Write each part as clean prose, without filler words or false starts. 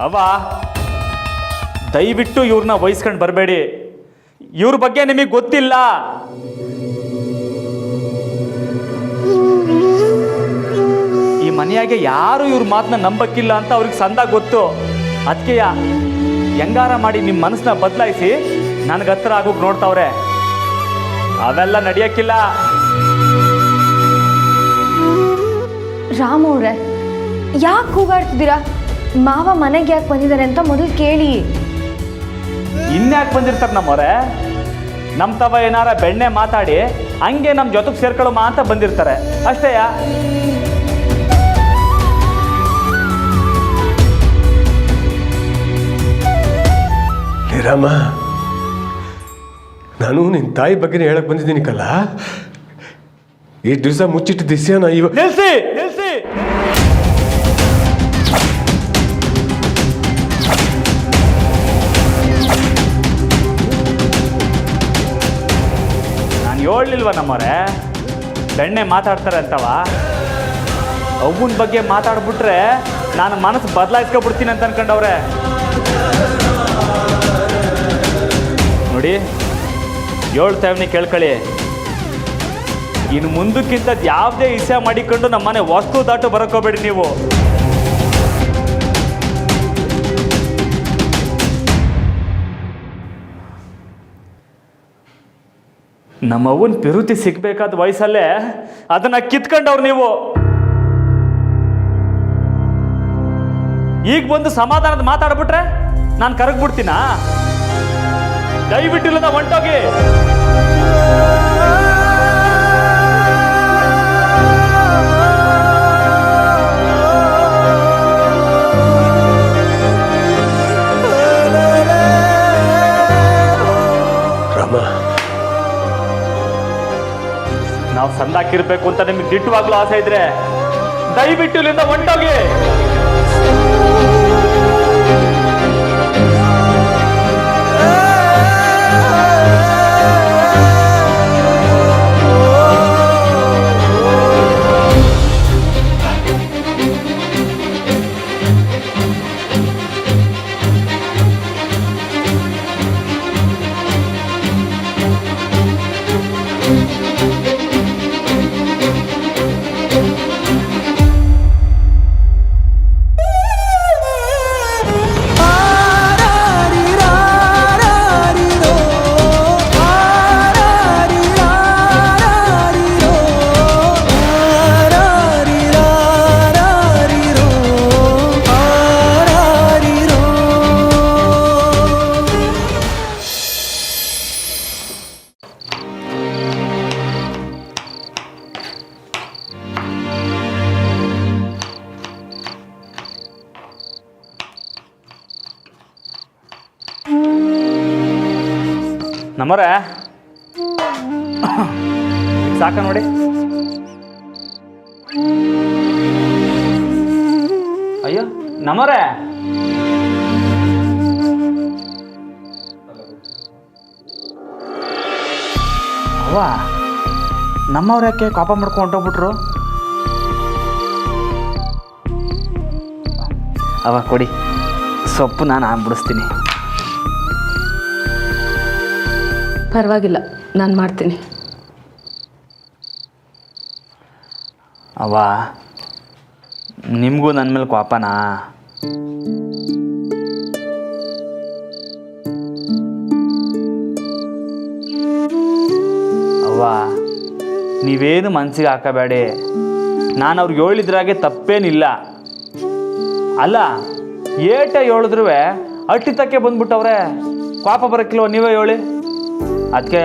ಅವ್ವ ದಯವಿಟ್ಟು ಇವ್ರನ್ನ ವಹಿಸ್ಕೊಂಡು ಬರಬೇಡಿ. ಇವ್ರ ಬಗ್ಗೆ ನಿಮಗೆ ಗೊತ್ತಿಲ್ಲ. ಈ ಮನೆಯಾಗೆ ಯಾರು ಇವ್ರ ಮಾತನ್ನ ನಂಬಕ್ಕಿಲ್ಲ ಅಂತ ಅವ್ರಿಗೆ ಸಂದಾಗ ಗೊತ್ತು. ಅದಕ್ಕೆ ಹೆಂಗಾರ ಮಾಡಿ ನಿಮ್ಮ ಮನಸ್ಸನ್ನ ಬದಲಾಯಿಸಿ ನನಗೆ ಹತ್ರ ಆಗೋಕೆ ನೋಡ್ತಾವ್ರೆ. ಅವೆಲ್ಲ ನಡೆಯಕ್ಕಿಲ್ಲ. ರಾಮ್ ಅವ್ರೆ, ಯಾಕೆ ಕೂಗಾಡ್ತಿದ್ದೀರಾ? ಮಾವ ಮನೆಗೆ ಯಾಕೆ ಬಂದಿದ್ದಾರೆ ಅಂತ ಮೊದಲು ಕೇಳಿ. ಇನ್ಯಾಕೆ ಬಂದಿರ್ತಾರೆ ನಮ್ಮವ್ರೆ? ನಮ್ಮ ತವ ಏನಾರ ಬೆಣ್ಣೆ ಮಾತಾಡಿ ಹಂಗೆ ನಮ್ಮ ಜೊತೆಗೆ ಸೇರ್ಕೊಳ್ಳೋಮ ಅಂತ ಬಂದಿರ್ತಾರೆ ಅಷ್ಟೇಯ. ರಾಮ, ನಾನು ನಿನ್ನ ತಾಯಿ ಬಗ್ಗೆನೇ ಹೇಳಕ್ ಬಂದಿದ್ದೀನಿ ಕಲ್ಲ. ಈ ದಿವಸ ಮುಚ್ಚಿಟ್ಟು ದಿಸ್ಯಾನ ನಿಲ್ಸಿ ನಿಲ್ಸಿ. ನಾನು ಹೇಳಲಿಲ್ವ ನಮ್ಮವ್ರೆ ಬೆಣ್ಣೆ ಮಾತಾಡ್ತಾರೆ ಅಂತವ? ಅವ್ವನ ಬಗ್ಗೆ ಮಾತಾಡ್ಬಿಟ್ರೆ ನಾನು ಮನಸ್ಸು ಬದಲಾಯಿಸ್ಕೊಬಿಡ್ತೀನಿ ಅಂತ ಅನ್ಕೊಂಡವ್ರೆ. ನೋಡಿ, ಹೇಳ್ತೇವನಿ ಕೇಳ್ಕೊಳ್ಳಿ. ಇನ್ನು ಮುಂದಕ್ಕಿಂತ ಯಾವುದೇ ಇಸೆ ಮಾಡಿಕೊಂಡು ನಮ್ಮನೆ ವಸ್ತು ದಾಟು ಬರಕೋಬೇಡಿ ನೀವು. ನಮ್ಮವ್ವನ ಪಿರುತಿ ಸಿಗ್ಬೇಕಾದ ವಯಸ್ಸಲ್ಲೇ ಅದನ್ನ ಕಿತ್ಕೊಂಡವ್ರು ನೀವು. ಈಗ ಬಂದು ಸಮಾಧಾನದ ಮಾತಾಡ್ಬಿಟ್ರೆ ನಾನು ಕರಗ್ಬಿಡ್ತೀನಾ? ದಯವಿಟ್ಟಿಲ್ಲದ ಹೊಂಟೋಗಿ. ರಾಮ, ನಾವು ಸಂದಾಕಿರ್ಬೇಕು ಅಂತ ನಿಮ್ಗೆ ದಿಟ್ಟವಾಗ್ಲೂ ಆಸೆ ಇದ್ರೆ ದಯವಿಟ್ಟು ಇಲ್ಲಿಂದ ಹೊಂಟೋಗಿ. ನಮ್ಮರೆ ಸಾಕ ನೋಡಿ. ಅಯ್ಯೋ ನಮ್ಮರೆ, ಅವ್ವ ನಮ್ಮವ್ರು ಯಾಕೆ ಕಾಪ ಮಾಡ್ಕೊಂಡು ಹೊಂಟೋಗ್ಬಿಟ್ರು? ಅವ ಕೊಡಿ ಸೊಪ್ಪು, ನಾನು ಬಿಡಿಸ್ತೀನಿ. ಪರವಾಗಿಲ್ಲ, ನಾನು ಮಾಡ್ತೀನಿ. ಅವ್ವ ನಿಮಗೂ ನನ್ನ ಮೇಲೆ ಕೋಪನಾ? ಅವ್ವ ನೀವೇನು ಮನಸ್ಸಿಗೆ ಹಾಕಬೇಡಿ. ನಾನು ಅವ್ರಿಗೆ ಹೇಳಿದ್ರಾಗೆ ತಪ್ಪೇನಿಲ್ಲ. ಅಲ್ಲ, ಏಟ ಹೇಳಿದ್ರು ಅಟ್ಟಿತಕ್ಕೆ ಬಂದ್ಬಿಟ್ಟವ್ರೆ. ಕೋಪ ಬರೋಕ್ಕಿಲ್ವ ನೀವೇ ಹೇಳಿ? ಅದಕ್ಕೆ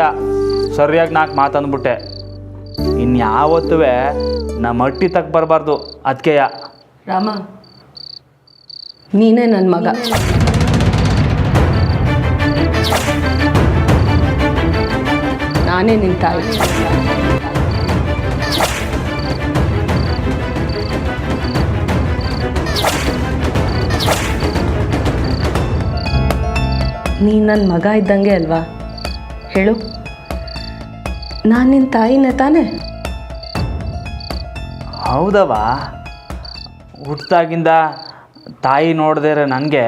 ಸರಿಯಾಗಿ 4 ಮಾತು ಅಂದ್ಬಿಟ್ಟೆ. ಇನ್ಯಾವತ್ತೂ ನಮ್ಮ ಅಟ್ಟಿ ತಕ್ಕ ಬರಬಾರ್ದು. ಅದಕ್ಕೆ ರಾಮ, ನೀನೇ ನನ್ನ ಮಗ. ನಾನೇ ನಿನ್ನ ತಾಯಿ. ನೀ ನನ್ನ ಮಗ ಇದ್ದಂಗೆ ಅಲ್ವಾ? ಹೇಳು, ನಾನು ನಿನ್ನ ತಾಯಿನೇ ತಾನೇ? ಹೌದವ, ಹುಟ್ಟಿದಾಗಿಂದ ತಾಯಿ ನೋಡದೇ ಇರೋ ನನಗೆ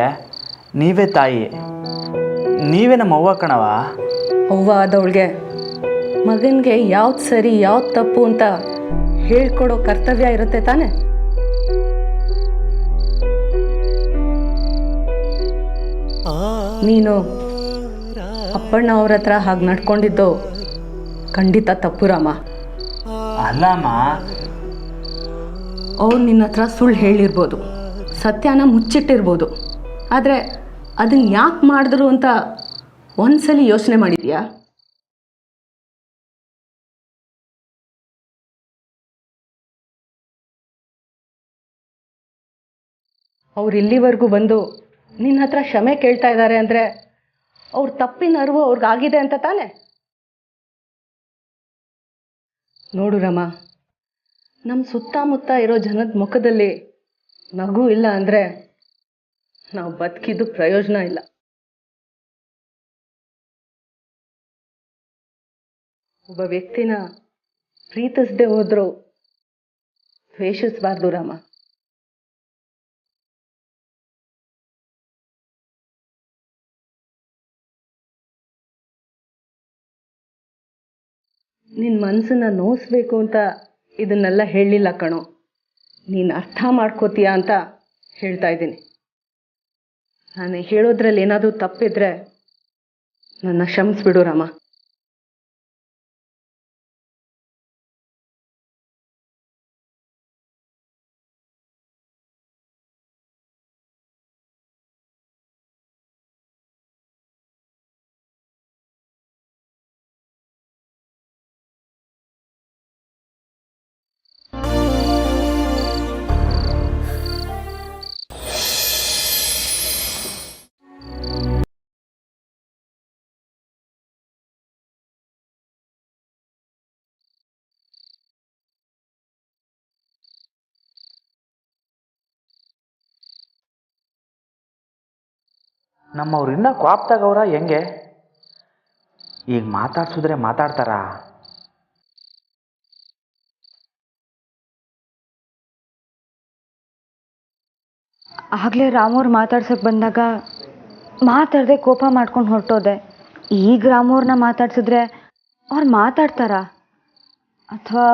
ನೀವೇ ತಾಯಿ, ನೀವೇ ನಮ್ಮ ಅವ್ವ ಕಣವ. ಅವ್ವ ಆದವಳಿಗೆ ಮಗನಿಗೆ ಯಾವ್ದು ಸರಿ ಯಾವ್ದು ತಪ್ಪು ಅಂತ ಹೇಳ್ಕೊಡೋ ಕರ್ತವ್ಯ ಇರುತ್ತೆ ತಾನೆ. ನೀನು ಅಪ್ಪಣ್ಣ ಅವ್ರ ಹತ್ರ ಹಾಗೆ ನಡ್ಕೊಂಡಿದ್ದು ಖಂಡಿತ ತಪ್ಪು ರಾಮ. ಅಲ್ಲಮ್ಮ, ಅವ್ರು ನಿನ್ನ ಹತ್ರ ಸುಳ್ಳು ಹೇಳಿರ್ಬೋದು, ಸತ್ಯನ ಮುಚ್ಚಿಟ್ಟಿರ್ಬೋದು, ಆದರೆ ಅದನ್ನು ಯಾಕೆ ಮಾಡಿದ್ರು ಅಂತ ಒಂದ್ಸಲಿ ಯೋಚನೆ ಮಾಡಿದ್ಯಾ? ಅವ್ರು ಇಲ್ಲಿವರೆಗೂ ಬಂದು ನಿನ್ನ ಹತ್ರ ಕ್ಷಮೆ ಕೇಳ್ತಾ ಇದ್ದಾರೆ ಅಂದರೆ ಅವ್ರ ತಪ್ಪಿನ ಅರಿವು ಅವ್ರಿಗಾಗಿದೆ ಅಂತ ತಾನೆ. ನೋಡು ರಮ, ನಮ್ಮ ಸುತ್ತಮುತ್ತ ಇರೋ ಜನದ ಮುಖದಲ್ಲಿ ನಗು ಇಲ್ಲ ಅಂದರೆ ನಾವು ಬದುಕಿದ್ದು ಪ್ರಯೋಜನ ಇಲ್ಲ. ಒಬ್ಬ ವ್ಯಕ್ತಿನ ಪ್ರೀತಿಸದೆ ಹೋದ್ರು ದ್ವೇಷಿಸಬಾರ್ದು ರಾಮ. ನಿನ್ನ ಮನಸ್ಸನ್ನ ನೋಯಿಸ್ಬೇಕು ಅಂತ ಇದನ್ನೆಲ್ಲ ಹೇಳಲಿಲ್ಲ ಕಣೋ, ನೀನು ಅರ್ಥ ಮಾಡ್ಕೋತೀಯ ಅಂತ ಹೇಳ್ತಾ ಇದ್ದೀನಿ. ನಾನು ಹೇಳೋದ್ರಲ್ಲಿ ಏನಾದರೂ ತಪ್ಪಿದ್ರೆ ನನ್ನ ಕ್ಷಮಿಸ್ಬಿಡು ರಾಮ. ನಮ್ಮವ್ರು ಇನ್ನೂ ಕ್ವಾಪ್ತಾಗವ್ರ ಹೆಂಗೆ? ಈಗ ಮಾತಾಡ್ಸಿದ್ರೆ ಮಾತಾಡ್ತಾರ? ಆಗಲೇ ರಾಮವ್ರು ಮಾತಾಡ್ಸೋಕೆ ಬಂದಾಗ ಮಾತಾಡದೆ ಕೋಪ ಮಾಡ್ಕೊಂಡು ಹೊರಟೋದೆ. ಈಗ ರಾಮವ್ರನ್ನ ಮಾತಾಡ್ಸಿದ್ರೆ ಅವ್ರು ಮಾತಾಡ್ತಾರ ಅಥವಾ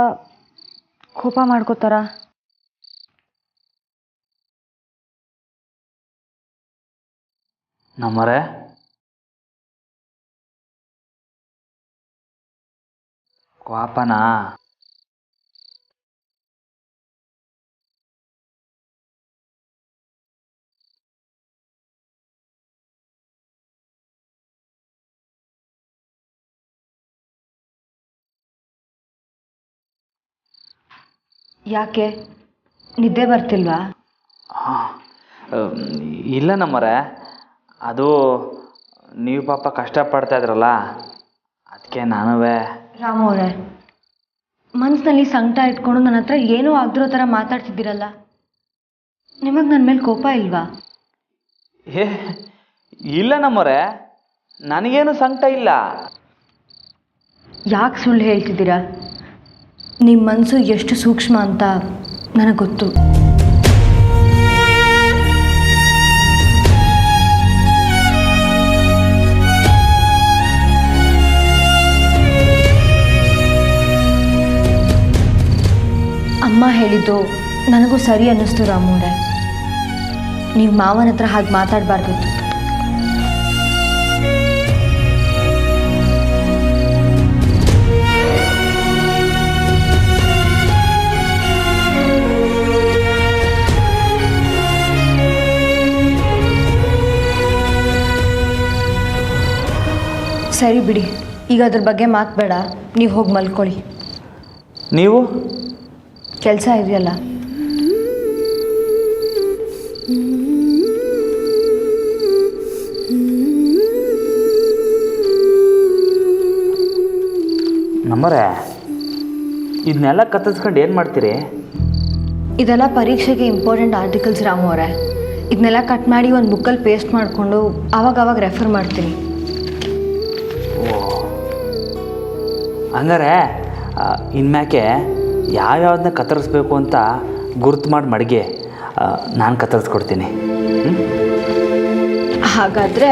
ಕೋಪ ಮಾಡ್ಕೋತಾರ? ನಮ್ಮರೆ ಕ್ವಾಪನಾ? ಯಾಕೆ ನಿದ್ದೆ ಬರ್ತಿಲ್ವಾ? ಇಲ್ಲ ನಮ್ಮರೆ, ಅದು ನೀವು ಪಾಪ ಕಷ್ಟಪಡ್ತಾ ಇದ್ರಲ್ಲ ಅದಕ್ಕೆ ನಾನುವೇ. ರಾಮವ್ರೆ, ಮನಸ್ಸಿನಲ್ಲಿ ಸಂಕಟ ಇಟ್ಕೊಂಡು ನನ್ನ ಹತ್ರ ಏನೂ ಆಗದಿರೋ ಥರ ಮಾತಾಡ್ತಿದ್ದೀರಲ್ಲ, ನಿಮಗೆ ನನ್ನ ಮೇಲೆ ಕೋಪ ಇಲ್ವಾ? ಇಲ್ಲ ನಮ್ಮರೆ, ನನಗೇನು ಸಂಕಟ ಇಲ್ಲ. ಯಾಕೆ ಸುಳ್ಳು ಹೇಳ್ತಿದ್ದೀರಾ? ನಿಮ್ಮ ಮನಸ್ಸು ಎಷ್ಟು ಸೂಕ್ಷ್ಮ ಅಂತ ನನಗೆ ಗೊತ್ತು. ಅಮ್ಮ ಹೇಳಿದ್ದು ನನಗೂ ಸರಿ ಅನ್ನಿಸ್ತು ರಾಮವ್ರೆ. ನೀವು ಮಾವನ ಹತ್ರ ಹಾಗೆ ಮಾತಾಡಬಾರ್ದಿತ್ತು. ಸರಿ ಬಿಡಿ, ಈಗ ಅದ್ರ ಬಗ್ಗೆ ಮಾತಬೇಡ, ನೀವು ಹೋಗಿ ಮಲ್ಕೊಳ್ಳಿ. ನೀವು ಕೆಲಸ ಇದೆಯಲ್ಲ. ನಮ್ಮರೆ, ಇದನ್ನೆಲ್ಲ ಕತ್ತಿಸ್ಕೊಂಡು ಏನು ಮಾಡ್ತೀರಿ? ಇದೆಲ್ಲ ಪರೀಕ್ಷೆಗೆ ಇಂಪಾರ್ಟೆಂಟ್ ಆರ್ಟಿಕಲ್ಸ್ ರಾಮವ್ರೆ. ಇದನ್ನೆಲ್ಲ ಕಟ್ ಮಾಡಿ ಒಂದು ಬುಕ್ಕಲ್ಲಿ ಪೇಸ್ಟ್ ಮಾಡಿಕೊಂಡು ಆವಾಗವಾಗ ರೆಫರ್ ಮಾಡ್ತೀನಿ. ಹಂಗಾರೆ ಇನ್ಮ್ಯಾಕೆ ಯಾವ್ಯಾವ್ದನ್ನ ಕತ್ತರಿಸ್ಬೇಕು ಅಂತ ಗುರ್ತು ಮಾಡಿ ಮಡಗಿ, ನಾನು ಕತ್ತರಿಸ್ಕೊಡ್ತೀನಿ. ಹಾಗಾದರೆ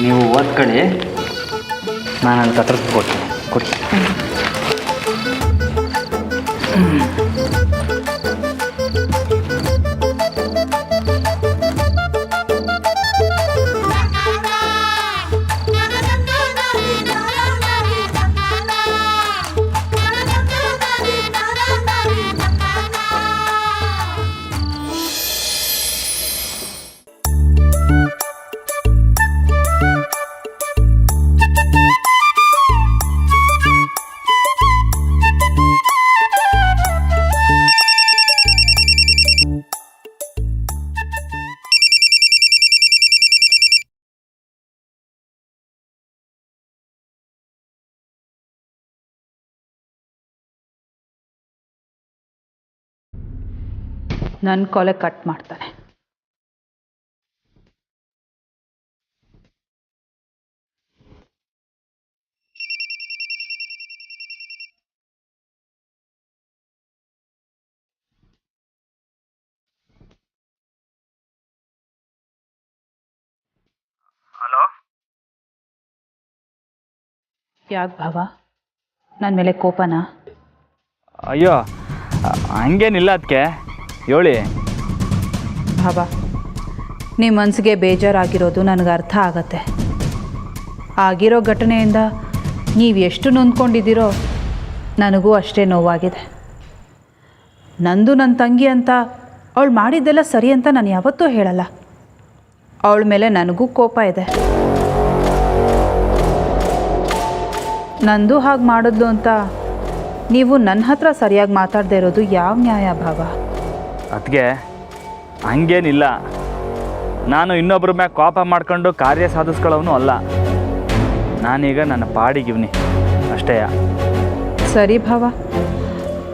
ನೀವು ಓದ್ಕೊಳ್ಳಿ, ನಾನು ಅಲ್ಲಿ ಕತ್ತರಿಸ್ಕೊಡ್ತೀನಿ. ಕೊಡಿ. ನನ್ನ ಕೊಲೆ ಕಟ್ ಮಾಡ್ತಾನೆ. ಹಲೋ, ಯಾಕೆ ಭಾವ, ನನ್ನ ಮೇಲೆ ಕೋಪನಾ? ಅಯ್ಯೋ ಹಂಗೇನಿಲ್ಲ. ಅದಕ್ಕೆ ಹೇಳಿ. ಭಾವ, ನಿಮ್ಮ ಮನಸ್ಸಿಗೆ ಬೇಜಾರಾಗಿರೋದು ನನಗೆ ಅರ್ಥ ಆಗತ್ತೆ. ಆಗಿರೋ ಘಟನೆಯಿಂದ ನೀವು ಎಷ್ಟು ನೊಂದ್ಕೊಂಡಿದ್ದೀರೋ ನನಗೂ ಅಷ್ಟೇ ನೋವಾಗಿದೆ. ನಂದು ನನ್ನ ತಂಗಿ ಅಂತ ಅವಳು ಮಾಡಿದ್ದೆಲ್ಲ ಸರಿ ಅಂತ ನಾನು ಯಾವತ್ತೂ ಹೇಳಲ್ಲ. ಅವಳ ಮೇಲೆ ನನಗೂ ಕೋಪ ಇದೆ. ನಂದು ಹಾಗೆ ಮಾಡಿದ್ಲು ಅಂತ ನೀವು ನನ್ನ ಹತ್ರ ಸರಿಯಾಗಿ ಮಾತಾಡದೇ ಇರೋದು ಯಾವ ನ್ಯಾಯ ಭಾವ? ಅದಕ್ಕೆ ಹಂಗೇನಿಲ್ಲ. ನಾನು ಇನ್ನೊಬ್ಬರ ಮ್ಯಾಗ ಕೋಪ ಮಾಡ್ಕೊಂಡು ಕಾರ್ಯ ಸಾಧಿಸ್ಕೊಳ್ಳೋನು ಅಲ್ಲ. ನಾನೀಗ ನನ್ನ ಪಾಡಿಗಿವ್ನಿ ಅಷ್ಟೇ. ಸರಿ ಭಾವ,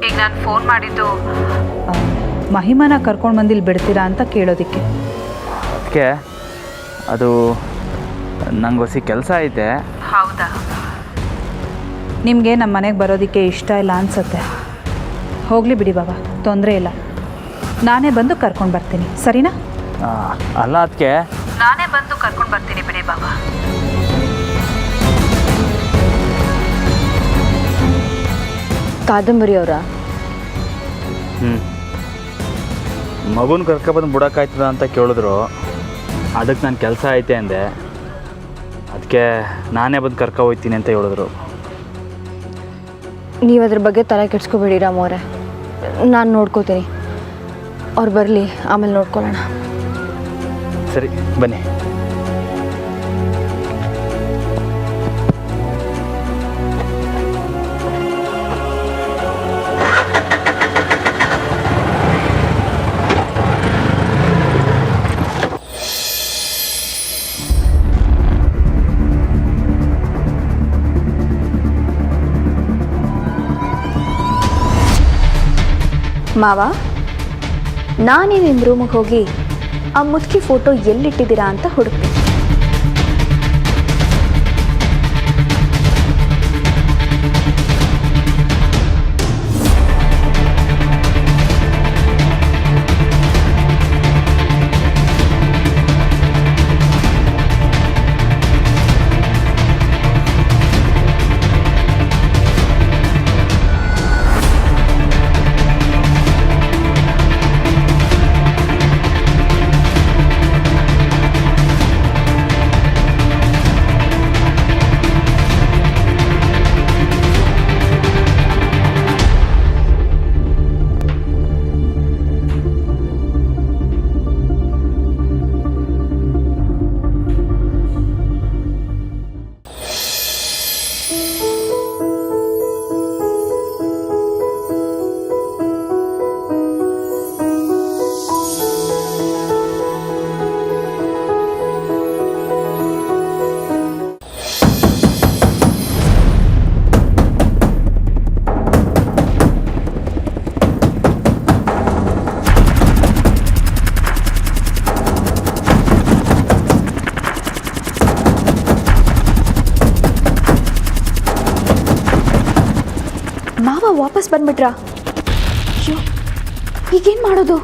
ಈಗ ನಾನು ಫೋನ್ ಮಾಡಿದ್ದು ಮಹಿಮನ ಕರ್ಕೊಂಡು ಬಂದಿಲ್ಲಿ ಬಿಡ್ತೀರಾ ಅಂತ ಕೇಳೋದಕ್ಕೆ. ಅದಕ್ಕೆ ಅದು ನಂಗೆ ಹೊಸಿ ಕೆಲಸ ಐತೆ. ಹೌದಾ? ನಿಮಗೆ ನಮ್ಮ ಮನೆಗೆ ಬರೋದಕ್ಕೆ ಇಷ್ಟ ಇಲ್ಲ ಅನಿಸುತ್ತೆ. ಹೋಗಲಿ ಬಿಡಿ ಬಾಬಾ, ತೊಂದರೆ ಇಲ್ಲ. ನಾನೇ ಬಂದು ಕರ್ಕೊಂಡು ಬರ್ತೀನಿ, ಸರಿನಾ? ಅಲ್ಲ ಅದಕ್ಕೆ ನಾನೇ ಬಂದು ಕರ್ಕೊಂಡು ಬರ್ತೀನಿ ಬಿಡಿ ಬಾಬಾ. ಕಾದಂಬರಿ ಅವರ ಮಗುನ ಕರ್ಕೊಬಂದು ಬಿಡೋಕ್ಕಾಯ್ತದ ಅಂತ ಕೇಳಿದ್ರು. ಅದಕ್ಕೆ ನಾನು ಕೆಲಸ ಐತೆ ಅಂದೆ. ಅದಕ್ಕೆ ನಾನೇ ಬಂದು ಕರ್ಕೊ ಹೋಗ್ತೀನಿ ಅಂತ ಹೇಳಿದ್ರು. ನೀವು ಅದ್ರ ಬಗ್ಗೆ ತಲೆ ಕೆಡ್ಸ್ಕೊಬೇಡಿ ರಾಮವ್ರೆ, ನಾನು ನೋಡ್ಕೋತೀನಿ. ಅವ್ರು ಬರಲಿ, ಆಮೇಲೆ ನೋಡ್ಕೊಳ್ಳೋಣ. ಸರಿ, ಬನ್ನಿ. ಮಾವ, ನಾನೇ ನಿಮ್ಮ ರೂಮಿಗೆ ಹೋಗಿ ಆ ಮುದುಕಿ ಫೋಟೋ ಎಲ್ಲಿಟ್ಟಿದ್ದೀರಾ ಅಂತ ಹುಡುಕ್ತೀನಿ. ಭಾವ ವಾಪಸ್ ಬಂದ್ಬಿಟ್ರಾ? ಅಯ್ಯೋ, ಈಗೇನು ಮಾಡೋದು?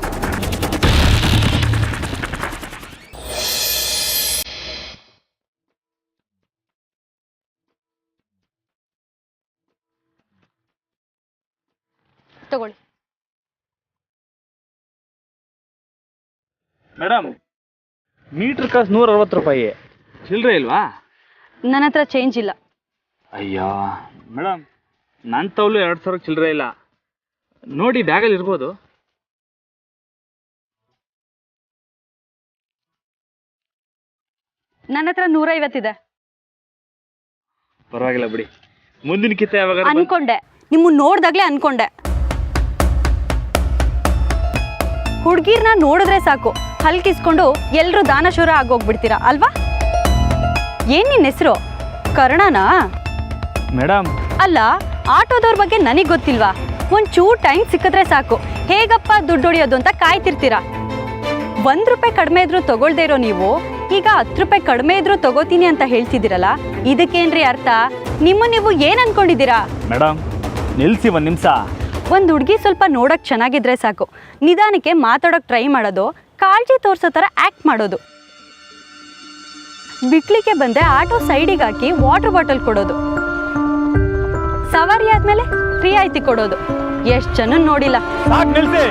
ತಗೊಳ್ಳಿ. ಮೇಡಮ್, ಮೀಟ್ರ್ ಕಾಸು 160 ರೂಪಾಯಿ. ಚಿಲ್ಲರೆ ಇಲ್ವಾ? ನನ್ನ ಹತ್ರ ಚೇಂಜ್ ಇಲ್ಲ. ಅಯ್ಯೋ ಮೇಡಮ್, ನನ್ನ ತವಲು 2000 ಚಿಲ್ಲರೆ ಇಲ್ಲ. ನೋಡಿ, ಬ್ಯಾಗಲ್ಲಿ ಇರ್ಬೋದು. ನನ್ನ ಹತ್ರ 150 ಇದೆ. ಪರವಾಗಿಲ್ಲ ಬಿಡಿ, ಮುಂದಿನ ಕಿತ್ತ ಯಾವಾಗ ಅನ್ಕೊಂಡೆ, ನಿಮ್ಮ ನೋಡ್ದಾಗ್ಲೇ ಅನ್ಕೊಂಡೆ. ಹುಡುಗಿರ್ನ ನೋಡಿದ್ರೆ ಸಾಕು, ಹಲ್ಕಿಸ್ಕೊಂಡು ಎಲ್ಲರೂ ದಾನಶೂರ ಆಗೋಗ್ಬಿಡ್ತೀರಾ ಅಲ್ವಾ? ಏನ್ ನಿನ್ನ ಹೆಸರು? ಕರ್ಣನಾ? ಮೇಡಮ್, ಅಲ್ಲ, ಆಟೋದವ್ರ ಬಗ್ಗೆ ನನಗೆ ಗೊತ್ತಿಲ್ವಾ? ಒಂಚೂರು ಟೈಮ್ ಸಿಕ್ಕಿದ್ರೆ ಸಾಕು, ಹೇಗಪ್ಪ ದುಡ್ಡು ಹೊಡಿಯೋದು ಅಂತ ಕಾಯ್ತಿರ್ತೀರಾ. 1 ರೂಪಾಯಿ ಕಡಿಮೆ ಇದ್ರೂ ತಗೊಳ್ದೇ ಇರೋ ನೀವು ಈಗ 10 ರೂಪಾಯಿ ಕಡಿಮೆ ಇದ್ರೂ ತಗೋತೀನಿ ಅಂತ ಹೇಳ್ತಿದ್ದೀರಲ್ಲ, ಇದಕ್ಕೇನ್ರಿ ಅರ್ಥ? ನೀವು ಏನ್ ಅನ್ಕೊಂಡಿದ್ದೀರಾ? ಮೇಡಮ್ ನಿಲ್ಸಿ ಒಂದು ನಿಮಿಷ. ಒಂದು ಹುಡುಗಿ ಸ್ವಲ್ಪ ನೋಡೋಕೆ ಚೆನ್ನಾಗಿದ್ರೆ ಸಾಕು, ನಿಧಾನಕ್ಕೆ ಮಾತಾಡೋಕೆ ಟ್ರೈ ಮಾಡೋದು, ಕಾಳಜಿ ತೋರಿಸೋ ಥರ ಆ್ಯಕ್ಟ್ ಮಾಡೋದು. ಬಿಡ್ಲಿಕ್ಕೆ ಬಂದರೆ ಆಟೋ ಸೈಡಿಗೆ ಹಾಕಿ ವಾಟರ್ ಬಾಟಲ್ ಕೊಡೋದು, ಸವಾರಿ ಆದಮೇಲೆ ರಿಯಾಯಿತಿ ಕೊಡೋದು. ಎಷ್ಟು ಜನ ನೋಡಿಲ್ಲ. ಸಾಕು, ನಿಲ್ಸಿ.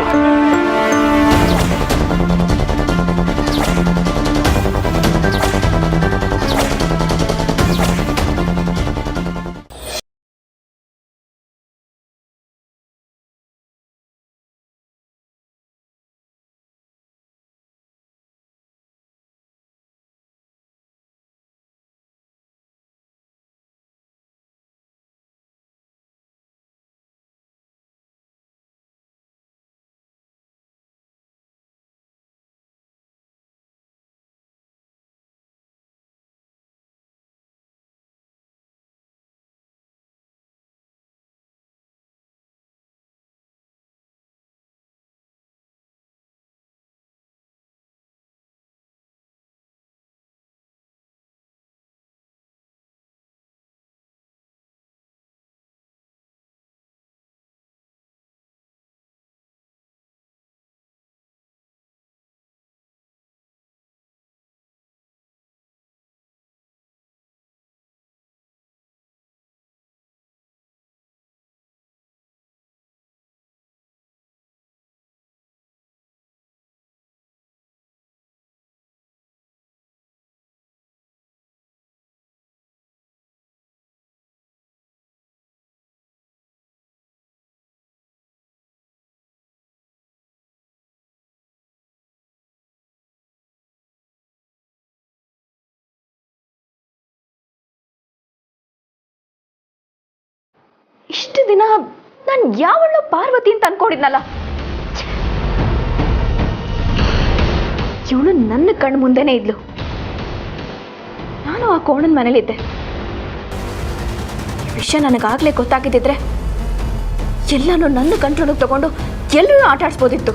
ಇಷ್ಟು ದಿನ ನಾನು ಯಾವಳು ಪಾರ್ವತಿ ಅಂತ ಅನ್ಕೊಂಡಿದ್ನಲ್ಲ, ಇವಳು ನನ್ನ ಕಣ್ಣು ಮುಂದೆನೇ ಇದ್ಲು. ನಾನು ಆ ಕೋಣನ ಮನೇಲಿದ್ದೆ. ಈ ವಿಷಯ ನನಗಾಗಲೇ ಗೊತ್ತಾಗಿದ್ದಿದ್ರೆ ಎಲ್ಲನೂ ನನ್ನ ಕಂಟ್ರೋಲಿಗೆ ತಗೊಂಡು ಎಲ್ಲರೂ ಆಟ ಆಡಿಸ್ಬೋದಿತ್ತು.